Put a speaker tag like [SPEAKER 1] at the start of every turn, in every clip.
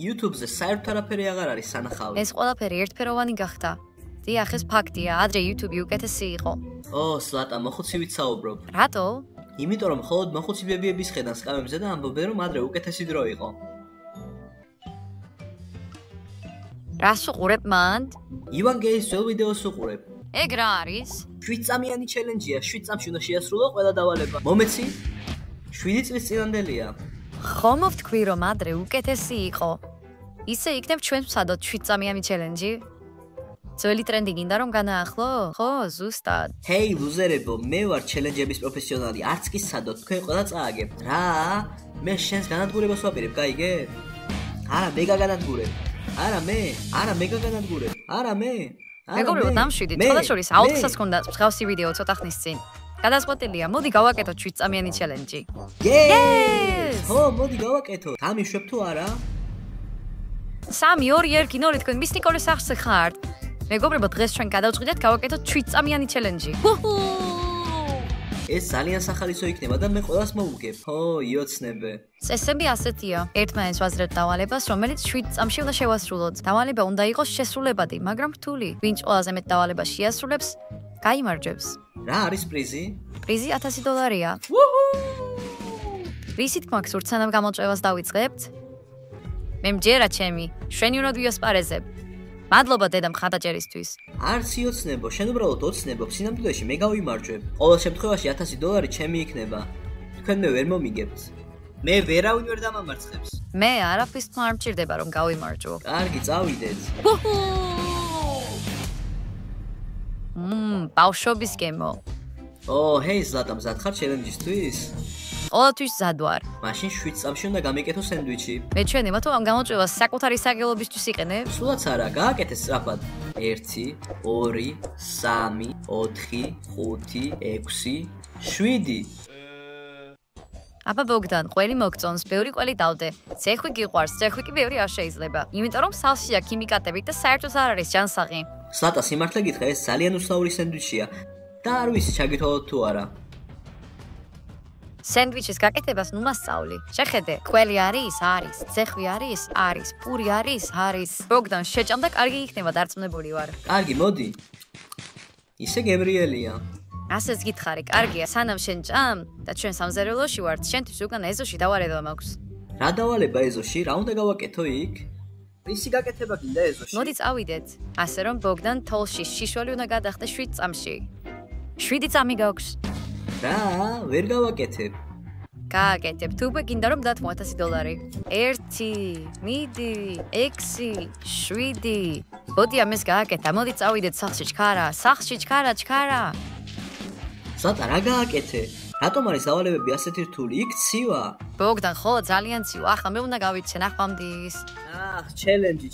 [SPEAKER 1] YouTube-ზე საერთოდ არაფერი აღარ არის სანახავი.
[SPEAKER 2] ეს ყველაფერი ერთფეროვანი გახდა. დიახ, ეს ფაქტია, ადრე YouTube უკეთესი იყო.
[SPEAKER 1] სლატა, მოხუცივით საუბრობ.
[SPEAKER 2] რატო?
[SPEAKER 1] იმიტომ რომ მხოლოდ მოხუცი ბებიების ხედან სკამებზე და ამბობენ რომ ადრე უკეთესი დრო იყო.
[SPEAKER 2] რას უყურებ მანდ?
[SPEAKER 1] ივან გეის ძველ ვიდეოს უყურებ.
[SPEAKER 2] ეგ რა არის?
[SPEAKER 1] 7 წამიანი ჩელენჯია, 7 წამში უნდა შეასრულო ყველა დავალება. მომეცი? 7 წლის წინანდელია.
[SPEAKER 2] ხომ ვთქვი რომ ადრე უკეთესი იყო. ისე იქნებ ჩვენ ვსადოთ 7 წამიანი ჩელენჯი? ძველი ტრენდი გინდა რომ განაახლო? ხო, ზუსტად.
[SPEAKER 1] ჰეი, ლუზერებო, მე ვარ ჩელენჯების პროფესიონალი, არც კი სადოთ, თქვენ ყველა წააგებთ. რა? მე შენს განადგურებას ვაპირებ, გაიგე? არა, მე გაგანადგურებ. არა მე გაგანადგურებ. არა მე.
[SPEAKER 2] მეგობრებო, დამშვიდით. სხვადასხვა აუთხსაც ჰქონდა მსგავსი ვიდეო ცოტა ხნის წინ. გადაწყვეტილია, მოდი გავაკეთოთ 7 წამიანი ჩელენჯი.
[SPEAKER 1] Yes! ხო, მოდი გავაკეთოთ. გამიშვებ თუ არა?
[SPEAKER 2] 3 2 1 0 თქვენ მის ნიკოლეს ახსე ხართ. მეგობრებო, დღეს ჩვენ გადავწყვიტეთ გავაკეთოთ 7 წამიანი ჩელენჯი.
[SPEAKER 1] ეს ძალიან სახალისო იქნება და მე ყველას მოვუგებ. ო, იოცნებე.
[SPEAKER 2] წესები ასეთია. ერთმანეთს ვაზრებთ დავალებას, რომელიც 7 წამში უნდა შევასრულოთ. დავალება უნდა იყოს შესრულებადი, მაგრამ რთული. ვინც ყველაზე მეტ დავალებას შეასრულებს, გაიმარჯვებს.
[SPEAKER 1] რა არის პრიზი?
[SPEAKER 2] პრიზი $1000-ია. რისით გვაქვს სანამ გამოწვევას დავიწყებთ? მე მჯერა ჩემი, შენი უნდა ვიასპარეზებ. მადლობა დედა მხატაჭერისთვის.
[SPEAKER 1] არც იოცნებო, შენ უბრალოდ ოცნებობ, სინამდვილეში მე გავიმარჯვებ. ყოველ შემთხვევაში $1000 ჩემი იქნება. თქვენ მე ვერ მომიგებთ. მე ვერავინ ვერ დამამარცხებს.
[SPEAKER 2] მე არაფრის თქმა არ მჭირდება რომ გავიმარჯვო.
[SPEAKER 1] კარგი, წავიდეთ.
[SPEAKER 2] ბავშვობის გემო.
[SPEAKER 1] ჰეი, ზლატა, მზად ხარ ჩელენჯისთვის?
[SPEAKER 2] ყოველთვის მზად ვარ.
[SPEAKER 1] მაშინ 7 წამში უნდა გამეკეთო სენდვიჩი.
[SPEAKER 2] მე ჩვენ იმათო ამ გამოწვევას საკუთარი საგელობისთვის იყენებ?
[SPEAKER 1] სულაც არა, გააკეთე სწრაფად. 1 2 3 4 5 6 7
[SPEAKER 2] აბა ბოგდან, ყველი მოგწონს, ბევრი ყველი დავდე. ცეხვი გიყვარს, ცეხვი კი ბევრი არ შეიძლება. იმიტომ რომ სალსია ქიმიკატებით და საერთოდ არ არის ჯანსაღი.
[SPEAKER 1] სლატა, სიმართლე გითხრა, ეს ძალიან უცნაური სენდვიჩია და არ ვიცი ჩაგითვალოთ თუ არა.
[SPEAKER 2] სენდვიჩის გაკეთებას ნუ მასწავლი. შეხედე, ყველი არის, ცეხვი არის, პური არის. ბოგდან, შეჭამ და კარგი იქნება, დარწმუნებული ვარ.
[SPEAKER 1] კარგი, მოდი. ისე გემრიელია.
[SPEAKER 2] ასეც გითხარი, კარგია, სანამ შენ ჭამ და ჩვენ სამზარეულოში ვართ, შენთვის უკან ეზოში დავალება მაქვს.
[SPEAKER 1] რა დავალება ეზოში? რა უნდა გავაკეთო იქ? რისი გაკეთება გინდა ეზოში?
[SPEAKER 2] მოდი წავიდეთ. ასე რომ ბოგდან თოლში შიშველი უნდა გადახდეს 7 წამში. 7 წამი გაქვს.
[SPEAKER 1] რა? ვერ გავაკეთებ.
[SPEAKER 2] გააკეთებ. თუ გინდა რომ დათმო $1000. 1 მიდი 6 7 მოდი ამას გააკეთა. მოდი წავიდეთ სახლში ჩქარა.
[SPEAKER 1] ზლატა, რა გააკეთე? რატომ არის დავალებები ასეთი რთული? იქ ცივა.
[SPEAKER 2] ბოგდან, ხო, ძალიან ცივა. ახლა მე უნდა გავიცე ნახვამდის.
[SPEAKER 1] ჩელენჯი,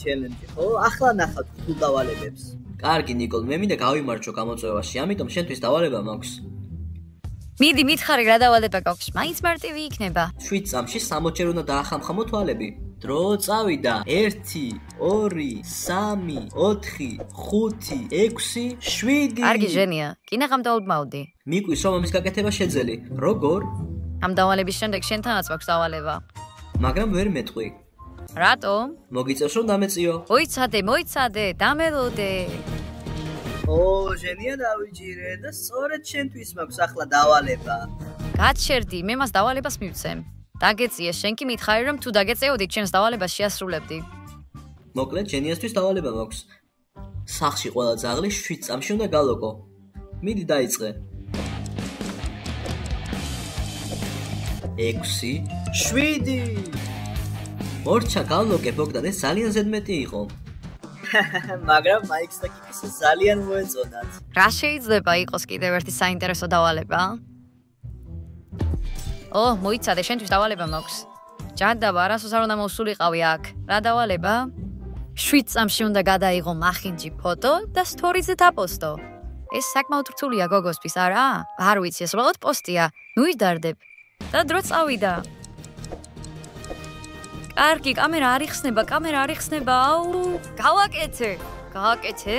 [SPEAKER 1] ხო? ახლა ნახავ თუ დავალებებს. კარგი, ნიკოლ, მე მინდა გავიმარჯვო გამოწვევაში, ამიტომ შენთვის დავალება მაქვს.
[SPEAKER 2] მიდი, მითხარი რა დავალება გაქვს? მაინც მარტივი იქნება.
[SPEAKER 1] 7 წამში 60-ჯერ უნდა დაახამხამო თვალები. დრო წავიდა. 1 2 3 4 5 6 7
[SPEAKER 2] კარგი ჟენია. კინაღამ დავმავდი.
[SPEAKER 1] მიკვის რომ ამის გაკეთება შეძელი. როგორ?
[SPEAKER 2] ამ დავალების შემდეგ შენთანაც მაქვს დავალება.
[SPEAKER 1] მაგრამ ვერ მეტყვი.
[SPEAKER 2] რატომ?
[SPEAKER 1] მოგიწევს რომ დამეწიო.
[SPEAKER 2] მოიცადე, დამელოდე.
[SPEAKER 1] ჟენია დავიჭირე და სწორედ შენთვის მაქვს ახლა დავალება.
[SPEAKER 2] გაჩერდი, მე მას დავალებას მივცემ. დაგეწიე, შენ კი მითხარი რომ თუ დაგეწეოდი, ჩვენს დავალებას შეასრულებდი.
[SPEAKER 1] მოკლედ, ჟენიასთვის დავალება მაქვს. სახლში ყველა ძაღლი 7 წამში უნდა გალოკო. მიდი დაიწყე. 6 7 მორჩა გალოკე, ბოგდან, ეს ძალიან ზედმეტი იყო. მაგრამ მაიქს და კიკის ძალიან მოეწონათ.
[SPEAKER 2] რა შეიძლება იყოს კიდევ ერთი საინტერესო დავალება? მოიცადე, შენთვის დავალება მაქვს. ჯანდაბა, არასოდეს არ უნდა მოსულიყავი აქ. რა დავალება? 7 წამში უნდა გადაიღო მახინჯი ფოტო და სტორიზე დაპოსტო. ეს საკმაოდ რთულია გოგოსთვის, არა? არ ვიცი, ეს უბრალოდ პოსტია. ნუ იდარდებ. და დრო წავიდა. კარგი, კამერა არ იხსნება. აუ, გააკეთე.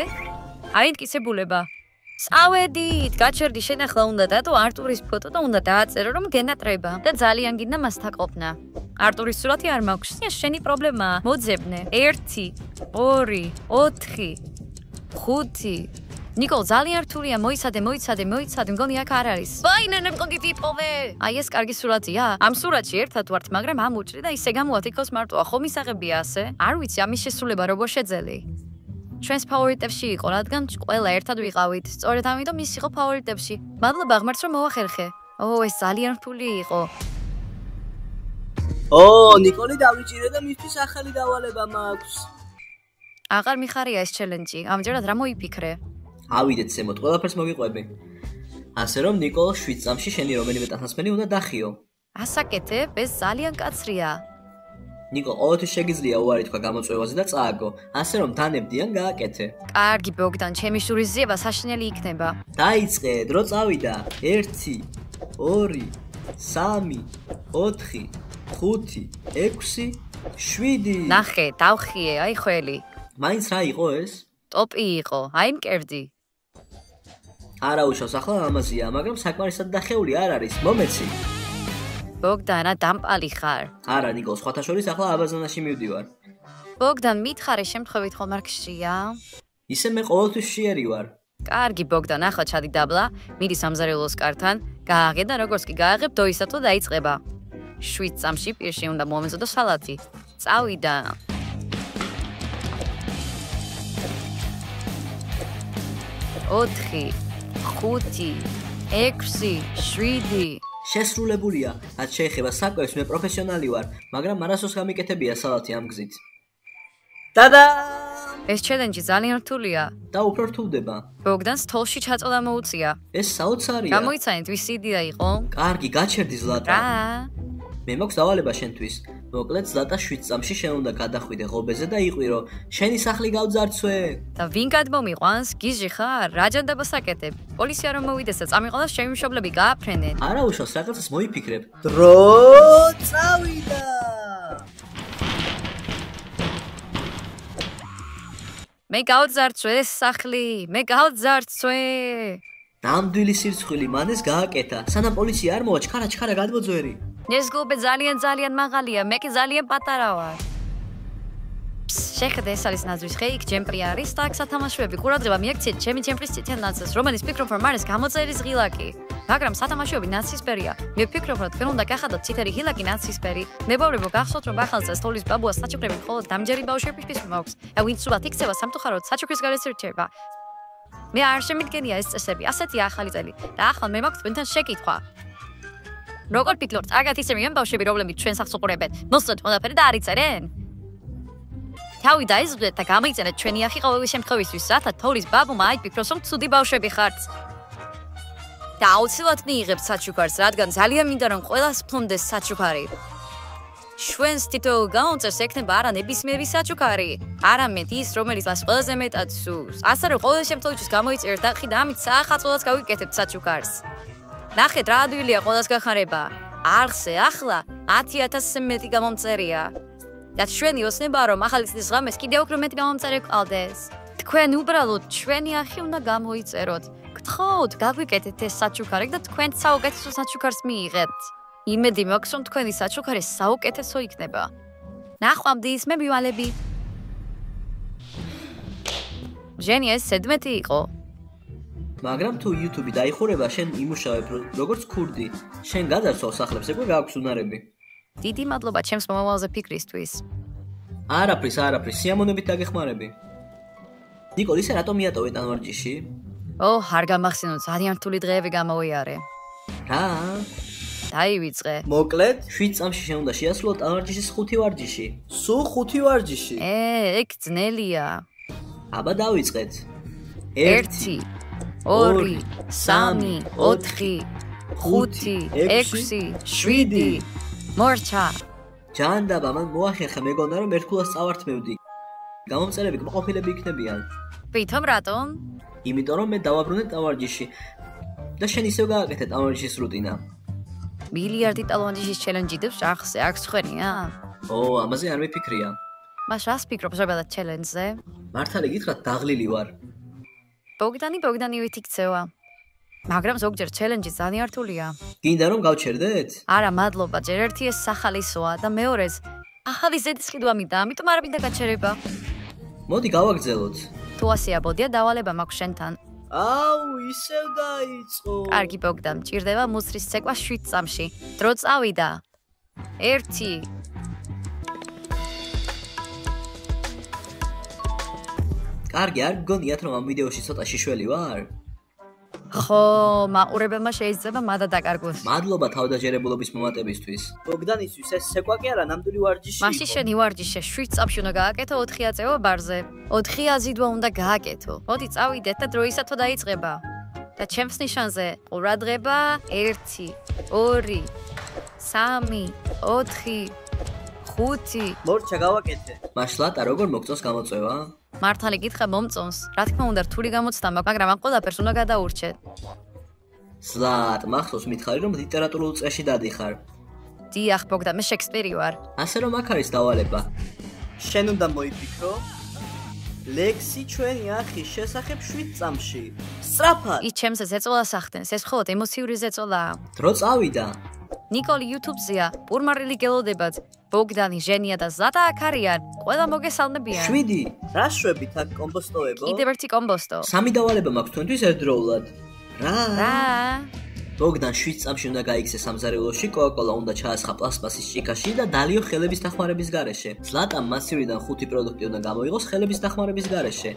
[SPEAKER 2] არ იმტკიცებულება. წავედით, გაჩერდი შენ ახლა უნდა დადო არტურის ფოტო და უნდა დააწერო რომ გენატრება და ძალიან გინდა მასთან ყოფნა. არტურის სურათი არ მაქვს. შენი პრობლემაა. მოძებნე. 1 2 4 5 ნიკოლ ძალიან რთულია, მოიცადე, მგონი აქ არ არის. ვაინე მყოგი ტიპოვე. აი ეს კარგი სურათია. ამ სურათში ერთად ვართ, მაგრამ ამ უჭრი და ისე გამოვათ იქოს მარტოა, ხომ ისაღებია ასე? არ ვიცი, ამის შესრულება როგორ შეძელი. ჩვენს ფავორიტებში იყო, რადგან ყველა ერთად ვიყავით. სწორედ ამიტომ ის იყო ფავორიტებში. მადლობა ღმერთს რომ მოახერხე. ეს ძალიან რთული იყო.
[SPEAKER 1] ნიკოლი დავიჭირე და მისთვის ახალი დავალება მაქვს.
[SPEAKER 2] აღარ მიხარია ეს ჩელენჯი. ამჯერად რა მოიფიქრე?
[SPEAKER 1] ავიდეთ ზემოთ, ყველაფერს მოგიყვები. ასე რომ ნიკოლ 7 წამში შენი რომელიმე ტანსაცმელი უნდა დახიო.
[SPEAKER 2] ასაკეთებ, ეს ძალიან კაცრია.
[SPEAKER 1] ნიკოლ, ყოველთვის შეგიძლია უარი თქვა გამოწვევაზე და წააგო. ასე რომ დანებდიან გააკეთე.
[SPEAKER 2] კარგი ბოგდან, ჩემი შურის ზიება საშინელი იქნება.
[SPEAKER 1] დაიწყე, დრო წავიდა. 1 2 3 4 5 6 7
[SPEAKER 2] ნახე, დავხიე, აი ხველი.
[SPEAKER 1] მაინც რა იყო ეს?
[SPEAKER 2] ტოპი იყო, აი მკერდი.
[SPEAKER 1] არა უშავს, ახლა ამაზია, მაგრამ საკმარისად დახეული არ არის, მომეცი.
[SPEAKER 2] ბოგდანა, დამპალი ხარ.
[SPEAKER 1] არა, ნიკოლ, სხვათა შორის ახლა აბაზანაში მივდივარ.
[SPEAKER 2] ბოგდან, მითხარე შემთხვევით ხომ არ გშია?
[SPEAKER 1] ისე მე ყოველთვის შიერი ვარ.
[SPEAKER 2] კარგი ბოგდან, ახლა ჩადი დაბლა, მიდი სამზარეულოს კართან, გააღე და როგორც კი გააღებ, დოისათო დაიწყება. 7 წამში პირში უნდა მომეზოდო სალათი. წავიდა. 4 5 6 7
[SPEAKER 1] შესრულებულია, რაც შეეხება საკვებს, მე პროფესიონალი ვარ, მაგრამ არასოს გამიკეთებია სალათი ამ გზით. დადა!
[SPEAKER 2] ეს ჩელენჯი ძალიან რთულია.
[SPEAKER 1] და უფრო რთულდება.
[SPEAKER 2] ბოგდანს თოლში ჩაწოდა მოუწია.
[SPEAKER 1] ეს საოცარია.
[SPEAKER 2] გამოიცანეთ, ვისი იდეა იყო?
[SPEAKER 1] კარგი, გაჩერდი ზლატა.
[SPEAKER 2] რა?
[SPEAKER 1] მე მაქვს დავალება შენთვის. მოკლედ ზლატა 7 წამში შენ უნდა გადახვიდე ღობეზე და იყვირო. შენი სახლი გავძარცვე.
[SPEAKER 2] და ვინ გადმომიყვანს? გიჟი ხარ? რა ჯანდაბას აკეთებ? პოლიცია რომ მოვიდეს და წამიყოლოს ჩემი მშობლები გააფრენენ.
[SPEAKER 1] არა უშავს, რაღაცას მოიფიქრებ. დრო წავიდა.
[SPEAKER 2] მე გავძარცვე ეს სახლი, მე გავძარცვე.
[SPEAKER 1] ნამდვილი სირცხვილი მანეს გააკეთა. სანამ პოლიცია არ მოვა, ჩქარა გადმოძვერი.
[SPEAKER 2] ეს გუბე ძალიან მაღალია, მე კი ძალიან პატარა ვარ. შეხედე ეს არის ნაძვის ხე, იქ ჯემპრი არის და აქ სათამაშოები. ყურადღება მიაქციეთ ჩემი ჯემპრის წითელ ნაცვლს, რომელიც ფიქრობ რომ არის გამოწერის ღილაკი. მაგრამ სათამაშოები ნაცისფერია. მე ვფიქრობ რომ თქვენ უნდა გახადოთ ცითერი ღილაკი ნაცისფერი. მეგობრებო, გახსოვთ რომ ახალწელს თოვლის ბაბუას საჩუქრები მხოლოდ დამჯერი ბავშვებისთვის მაქვს. და ვინც სულად იქცევა სამწუხაროდ საჩუქრის გარეთ რჩება. მე არ შემიდგენია ეს წესები, ასეთი ახალი წელი. და ახლა მე მაქვს თქვენთან შეკითხვა. როგორ ფიქრობთ, აგათ ისე იმ ბავშვები, რომლებიც ჩვენ სახლს უყურებენ, მოსწონთ ყველაფერი და არ იწერენ? თავი დაიზღუდეთ და გამოიწერეთ ჩვენი ახი ყოველი შემთხვევისთვის, რათა თოვლის ბაბუმა აიფიქროს, რომ ცუდი ბავშვები ხართ. და აუცილებლად მიიღებთ საჩუქარს, რადგან ძალიან მინდა რომ ყველას ფლობდეს საჩუქარი. ჩვენს თითოეულ გამომწერს ექნება არა ნებისმიერი საჩუქარი, არამედ ის, რომელიც მას ყველაზე მეტად სურს. ასე რომ ყოველ შემთხვევაში გამოიწერეთ ახი და ამით საახალწლოდაც გავიკეთებთ საჩუქარს. ნახეთ რა ადვილია ყველას გახარება. არხზე ახლა 10,000-ზე მეტი გამომწერია. და ჩვენი ოცნებაა რომ ახალი წლის ღამეს კიდევ უფრო მეტი გამომწერი გყავდეს. თქვენ უბრალოდ ჩვენი ახი უნდა გამოიწეროთ. გთხოვთ, გაგვიკეთეთ ეს საჩუქარი და თქვენ საუკეთესო საჩუქარს მიიღებთ. იმედი მაქვს რომ თქვენი საჩუქარი საუკეთესო იქნება. ნახვამდის მე მივალები. ჟენი ეს სედმეტი იყო.
[SPEAKER 1] მაგრამ თუ YouTube-ი დაიხურება, შენ იმუშავებ როგორც ქურდი. შენ გადარცვალ სახლებს, ეგრე გააქვს უნარები.
[SPEAKER 2] დიდი მადლობა ჩემს მომავალზე ფიქრისთვის.
[SPEAKER 1] არაფრის, სიამოვნებით დაგეხმარები. ნიკოლ, ისე რატომ მიატოვე ტანვარჯიში?
[SPEAKER 2] არ გამახსენო, ძალიან რთული დღეები გამოვიარე.
[SPEAKER 1] რა?
[SPEAKER 2] დაივიწყე.
[SPEAKER 1] მოკლედ, 7 წამში შენ უნდა შეასრულო ტანვარჯიშის 5 ვარჯიში. სულ 5 ვარჯიში.
[SPEAKER 2] ეგ ძნელია.
[SPEAKER 1] აბა დავიწყეთ.
[SPEAKER 2] 1 2 3 4 5 6 7 მორჩა.
[SPEAKER 1] ჯანდაბა, მან მოახერხა მეგონა რომ ერთხულას წავართმევდი. გამომწერები კმაყოფილები იქნებიან.
[SPEAKER 2] ვითომ რატომ?
[SPEAKER 1] იმიტომ რომ მე დავაბრუნე ტანვარჯიში და შენ ისევ გააკეთე ტანვარჯიშის რუტინა.
[SPEAKER 2] მილიარდი ტანვარჯიშის ჩელენჯი დევს ახზე, აქ ხვენია?
[SPEAKER 1] ამაზე არ მიფიქრია.
[SPEAKER 2] მას რას ფიქრობ ზოგადად ჩელენჯზე?
[SPEAKER 1] მართალი გითხრათ, დაღლილი ვარ.
[SPEAKER 2] ბოგდანივით იქცევა. მაგრამ ზოგჯერ ჩელენჯი ძალიან რთულია.
[SPEAKER 1] გინდა რომ გავჩერდეთ?
[SPEAKER 2] არა, მადლობა, ჯერ ერთი ეს სახალისოა და მეორეს ახალი ზედის ყიდვა მინდა, ამიტომ არ მინდა გაჩერება.
[SPEAKER 1] მოდი გავაგრძელოთ.
[SPEAKER 2] თუ ასეა, ბოდია დავალება მაქვს შენთან.
[SPEAKER 1] აუ, ისევ დაიწყო.
[SPEAKER 2] კარგი ბოგდან, მჭირდება მუსრის ცეკვა 7 წამში. დრო წავიდა. 1
[SPEAKER 1] კარგი, არ გგონიათ რომ ამ ვიდეოში ცოტა შიშველი ვარ?
[SPEAKER 2] ხო, მაყურებელმა შეიძლება მადა დაკარგოს.
[SPEAKER 1] მადლობა თავდაჯერებულობის მომატებისთვის. ბოგდანისთვის ეს ცეკვა კი არა, ნამდვილი ვარჯიში.
[SPEAKER 2] მაშინ შენი ვარჯიშე 7 წამში უნდა გააკეთო 4 აწევა ბარზე. 4 აზიდვა უნდა გააკეთო. მოდი წავიდეთ და დროისათო დაიწყება. და ჩემს ნიშანზე ყურადღება 1 2 3 4 5
[SPEAKER 1] მორჩა გავაკეთე. მაშლატა როგორ მოგწონს გამოწვევა?
[SPEAKER 2] მართალი გითხრა მომწონს. რა თქმა უნდა რთული გამოცდა მაქვს, მაგრამ ამ ყველაფერს უნდა გადაურჩე.
[SPEAKER 1] ზლატ, მახსოვს მითხარი რომ ლიტერატურულ წრეში დადიხარ.
[SPEAKER 2] დიახ, ბოგდან, მე შექსპირი ვარ.
[SPEAKER 1] ასე რომ აქ არის დავალება. შენ უნდა მოიფიქრო ლექსი ჩვენი ახის შესახებ 7 წამში. სწრაფად.
[SPEAKER 2] ის ჩემს ზეწოლას ახდენს, ეს მხოლოდ ემოციური ზეწოლაა.
[SPEAKER 1] დრო წავიდა.
[SPEAKER 2] ნიკოლი YouTube-ზეა, პურმარილი გელოდებათ. ბოგდანი, ჟენია და ზლატა აქ არიან. ყველა მოგესალმებიან.
[SPEAKER 1] 7. რა შვებით აქ კომბოსტოებო?
[SPEAKER 2] კიდევ ერთი კომბოსტო.
[SPEAKER 1] 3 დავალება მაქვს თქვენთვის ერთდროულად.
[SPEAKER 2] რა?
[SPEAKER 1] ბოგდან 7 წამში უნდა გაიქცეს სამზარეულოში, კოკა-კოლა უნდა ჩაასხა პლასტმასის ჭიქაში და დალიო ხელების დახმარების გარეშე. ზლატამ მასივრიდან 5 პროდუქტი უნდა გამოიღოს ხელების დახმარების გარეშე.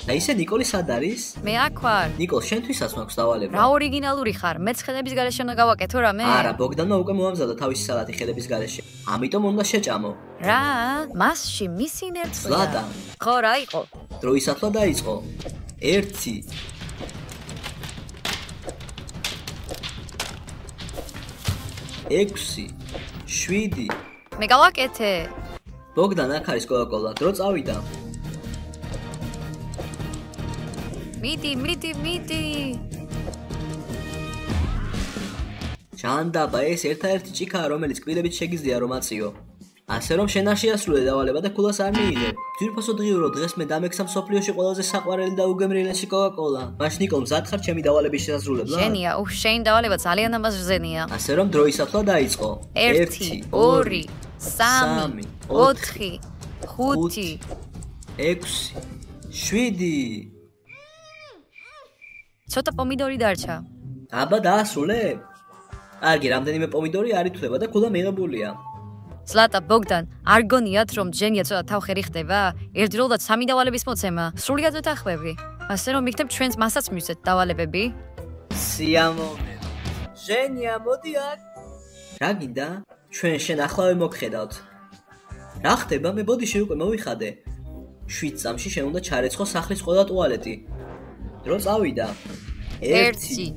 [SPEAKER 1] და ისე ნიკოლი სად არის?
[SPEAKER 2] მე აქ ვარ.
[SPEAKER 1] ნიკოლ, შენთვისაც მაქვს დავალება.
[SPEAKER 2] რა ორიგინალური ხარ? მეც ხელების გარეშე უნდა გავაკეთო რამე?
[SPEAKER 1] არა, ბოგდანმა უკვე მოამზადა თავისი სალატი ხელების გარეშე. ამიტომ უნდა შეჭამო.
[SPEAKER 2] რა? მასში მისი ნერწყვია.
[SPEAKER 1] ზლატა.
[SPEAKER 2] ხო, რა იყო?
[SPEAKER 1] დროისათლა დაიწყო. 1 6 7
[SPEAKER 2] მე გავაკეთე.
[SPEAKER 1] ბოგდან აქ არის კოკა-კოლა, დრო წავიდა.
[SPEAKER 2] მიდი.
[SPEAKER 1] ჩანდაბა ეს ერთადერთი ჭიქაა, რომელიც კბილებით შეგიძლია რომ აწიო. ასე რომ შენ არ შეასრულე დავალება და ქულას არ მიიღე. ძვირფასო დღიურო დღეს მე დამექცა მსოფლიოში ყველაზე საყვარელი და უგემრიელესი კოკა-კოლა. მაშინ ნიკოლ მზად ხარ ჩემი დავალების შესასრულებლად?
[SPEAKER 2] ჟენია, შენი დავალება ძალიან ამაზრზენია.
[SPEAKER 1] ასე რომ დროისათლა დაიწყო.
[SPEAKER 2] 1 2 3 4 5
[SPEAKER 1] 6 7
[SPEAKER 2] ცოტა პომიდორი დარჩა.
[SPEAKER 1] აბა დაასრულე? კარგი, რამდენიმე პომიდორი არ ითვლება და ქულა მიღებულია.
[SPEAKER 2] ზლატა, ბოგდან, არ გონიათ რომ ჟენია ცოტა თავხერი ხდება? ერთდროულად 3 დავალების მოცემა. სრულიად ვეთანხმები. ასე რომ მიქნებ ჩვენს მასაც მივცეთ დავალებები.
[SPEAKER 1] სიამოვნე. ჟენია, მოდი აქ. რა გინდა? ჩვენ შენ ახლავე მოგხედავთ. რა ხდება? მე ბოდიში უკვე მოვიხადე. 7 წამში შენ უნდა ჩარეცხო სახლის ყველა ტუალეტი. დრო წავიდა.
[SPEAKER 2] 1 2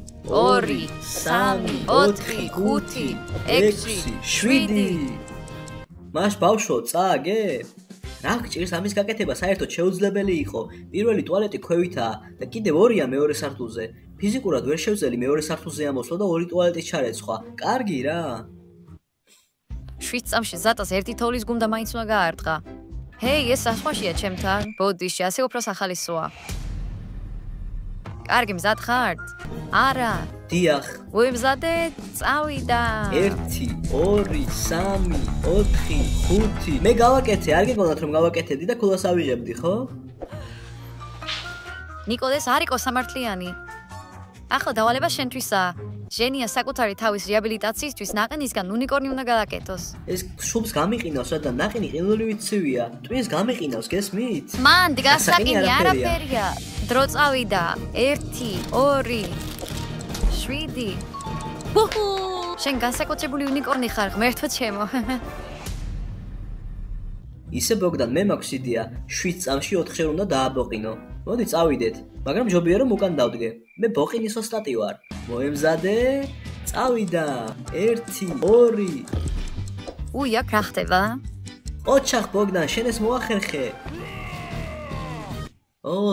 [SPEAKER 2] 3 4 5 6 7
[SPEAKER 1] მას ბავშვო, წააგე? რა გჭირს ამის გაკეთება? საერთოდ შეუძლებელი იყო. პირველი ტუალეტი ქვევითაა და კიდევ 2-ია მეორე სართულზე. ფიზიკურად ვერ შევძელი მეორე სართულზე ამოსვლა და 2 ტუალეტის ჩარეცხვა. კარგი რა.
[SPEAKER 2] 7 წამში ზატას ერთი თოვლის გუმდა მაინც უნდა გაარტყა. ჰეი, ეს ასხვაშია ჩემთან. ბოდიში, ასე უფრო სახალისოა. კარგი, მზად ხართ? არა.
[SPEAKER 1] დიახ.
[SPEAKER 2] უიმზადე, წავიდა.
[SPEAKER 1] 1 2 3 4 5 მე გავაკეთე, არ გეგონათ რომ გავაკეთებდი და ქულას ავიღებდი, ხო?
[SPEAKER 2] ნიკოლეს არ იყო სამართლიანი. ახლა დავალება შენთვისაა. ჟენია საკუთარი თავის რეაბილიტაციისთვის ნაყინისგან უნიკორნი უნდა გააკეთოს.
[SPEAKER 1] ეს შუბს გამიყინავს და ნაყინი ყინულივით ცივია. ტვინს გამიყინავს, გესმით?
[SPEAKER 2] მან დგასაკინი არაფერია. დრო წავიდა. 1 2 7 ბუჰუ! შენ განსაკუთრებული უნიკორნი ხარ, ღმერთო ჩემო.
[SPEAKER 1] ისე ბოგდან, მე მაქვს იდეა. 7 წამში 4-ხერ უნდა დააბოყინო. მოდი წავიდეთ, მაგრამ ჯობია რომ უკან დავდგე. მე ბოყინის ოსტატი ვარ. მოემზადე, წავიდა. 1 2
[SPEAKER 2] უი, აქ რა ხდება?
[SPEAKER 1] ოჩახ ბოგდან, შენ ეს მოახერხე.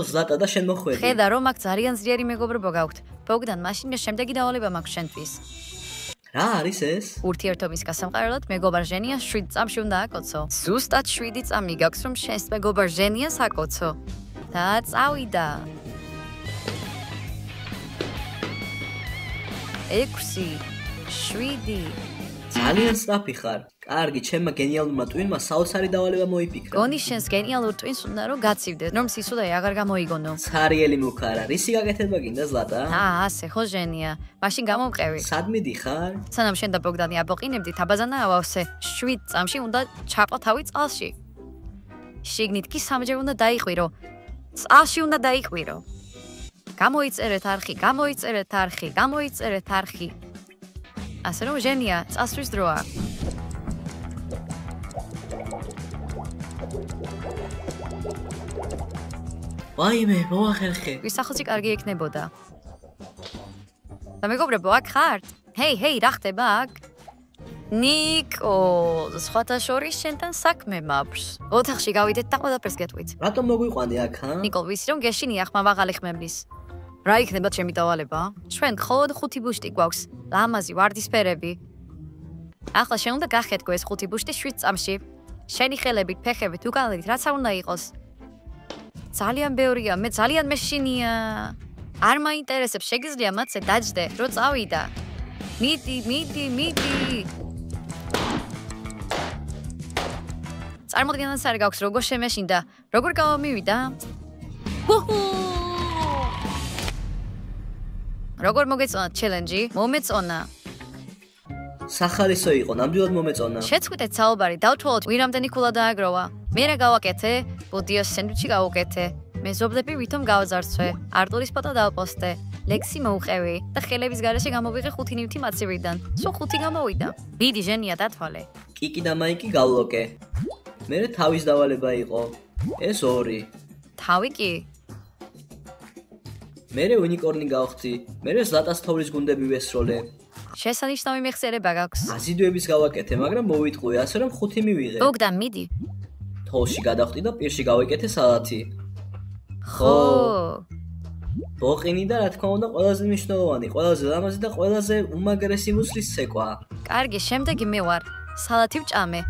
[SPEAKER 1] ზლატა და შენ მოხვედი.
[SPEAKER 2] ხედა რომ აქ ძალიან ძლიერი მეგობრობა გაქვთ. ბოგდან, მაშინ მე შემდეგი დავალება მაქვს შენთვის.
[SPEAKER 1] რა არის ეს?
[SPEAKER 2] ურთიერთობის გასამყარებლად მეგობარ ჟენიას 7 წამში უნდა აკოცო. ზუსტად 7 წამი გაქვს რომ შენს მეგობარ ჟენიას აკოცო. და წავიდა. 6 7
[SPEAKER 1] ძალიან სწრაფი ხარ. კარგი, ჩემმა გენიალურმა ტვინმა საოცარი დავალება მოიფიქრა.
[SPEAKER 2] გონი შენს გენიალურ ტვინს უნდა რომ გაცივდე, რომ სისულე აღარ გამოიგონო.
[SPEAKER 1] ცარიელი მუქარა, რისი გაკეთება გინდა ზლატა?
[SPEAKER 2] ასე ხო ჟენია. მაშინ გამოვყევი.
[SPEAKER 1] სად მიდიხარ?
[SPEAKER 2] სანამ შენ და ბოგდანი აბოყინებდით, აბაზანა ავავსე. 7 წამში უნდა ჩაყო თავი წყალში. შიგნით კი სამჯერ უნდა დაიყვირო. წყალში უნდა დაიყვირო. გამოიწერეთ არხი, გამოიწერეთ არხი, გამოიწერეთ არხი. ასე რომ ჟენია, წასვლის დროა.
[SPEAKER 1] ვაიმე, მოახერხე.
[SPEAKER 2] ვისახოცი კარგი ექნებოდა. და მეგობრებო, აქ ხართ? ჰეი, რა ხდება აქ? ნიკო, სხვათა შორის შენთან საქმე მაქვს. ოთახში გავიდეთ და ყველაფერს გეტყვით.
[SPEAKER 1] რატომ მოგვიყვანდი აქ, ჰა?
[SPEAKER 2] ნიკო, ვიცი რომ გეშინია ხმა ვაღალი ხმებლის. რა იქნება ჩემი დავალება? ჩვენ მხოლოდ 5 ბუშტი გვაქვს. ლამაზი ვარდისფერები. ახლა შენ უნდა გახეთქო ეს 5 ბუშტი 7 წამში. შენი ხელებით, ფეხებით, უკანალით რაც არ უნდა იყოს. ძალიან ბევრია, მე ძალიან მეშინია. არ მაინტერესებს, შეგიძლია მათზე დაჯდე, რო წავიდა. მიდი. წარმოდგენას არ გაქვს, როგორ შემეშინდა, როგორ გავამივიდა? როგორ მოგეწონა ჩელენჯი? მომეწონა.
[SPEAKER 1] სახალისო იყო, ნამდვილად მომეწონა.
[SPEAKER 2] შეცვიდეთ საუბარი, დავთვალოთ ვირამდენი ქულა დააგროვა. მე რა გავაკეთე? ბუდიოს სენდვიჩი გავუკეთე. მე ზობლები ვითომ გავზარცვე. არტურის ფოტო დავპოსტე. ლექსი მოუყევი და ხელების გარეშე გამოვიღე 5 ნივთი მაცივიდან. სულ 5 გამოვიდა. მიდი ჟენია დათვალე.
[SPEAKER 1] კიკი და მაიკი გავლოკე. მე თავის დავალება იყო. ეს 2.
[SPEAKER 2] თავი კი.
[SPEAKER 1] მე უნიკორნი გავხდი. მე ზლატას თოვლის გუნდები ვესროლე.
[SPEAKER 2] შესანიშნავი მეხსიერება გაქვს.
[SPEAKER 1] აზიდვების გავაკეთე, მაგრამ მოვიტყვი, ასე რომ 5 მივიღე.
[SPEAKER 2] ბოგდან მიდი.
[SPEAKER 1] თოვში გადავხდი და პირში გავიკეთე სალათი.
[SPEAKER 2] ხო.
[SPEAKER 1] ბოყინი და რა თქმა უნდა ყველაზე მნიშვნელოვანი, ყველაზე ლამაზი და ყველაზე უმაგრესი მუცლის ცეკვა.
[SPEAKER 2] კარგი, შემდეგი მე ვარ. სალათი ვჭამე.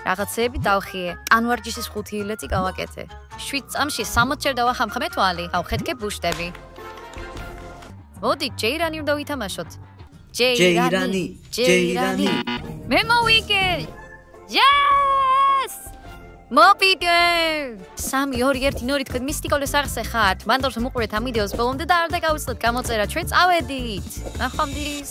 [SPEAKER 2] რაღაცეები დავხიე. ანვარჯიშის 5 ილეთი გავაკეთე. 7 წამში 60 ჯერ დავახამხმე თვალი. ავხეთქე ბუშტები. მოდი, ჯეირანი უნდა ვითამაშოთ. ჯეირანი. მე მოვიგე. Yes! მოვიგე. 3 2 1 2 თქვენ მისტიკოლეს აღზე ხართ. მანდ რომ უყურეთ ამ ვიდეოს ბოლომდე და არ დაგავიწყდეთ გამოწერა, ჩვენ წავედით. ნახვამდის.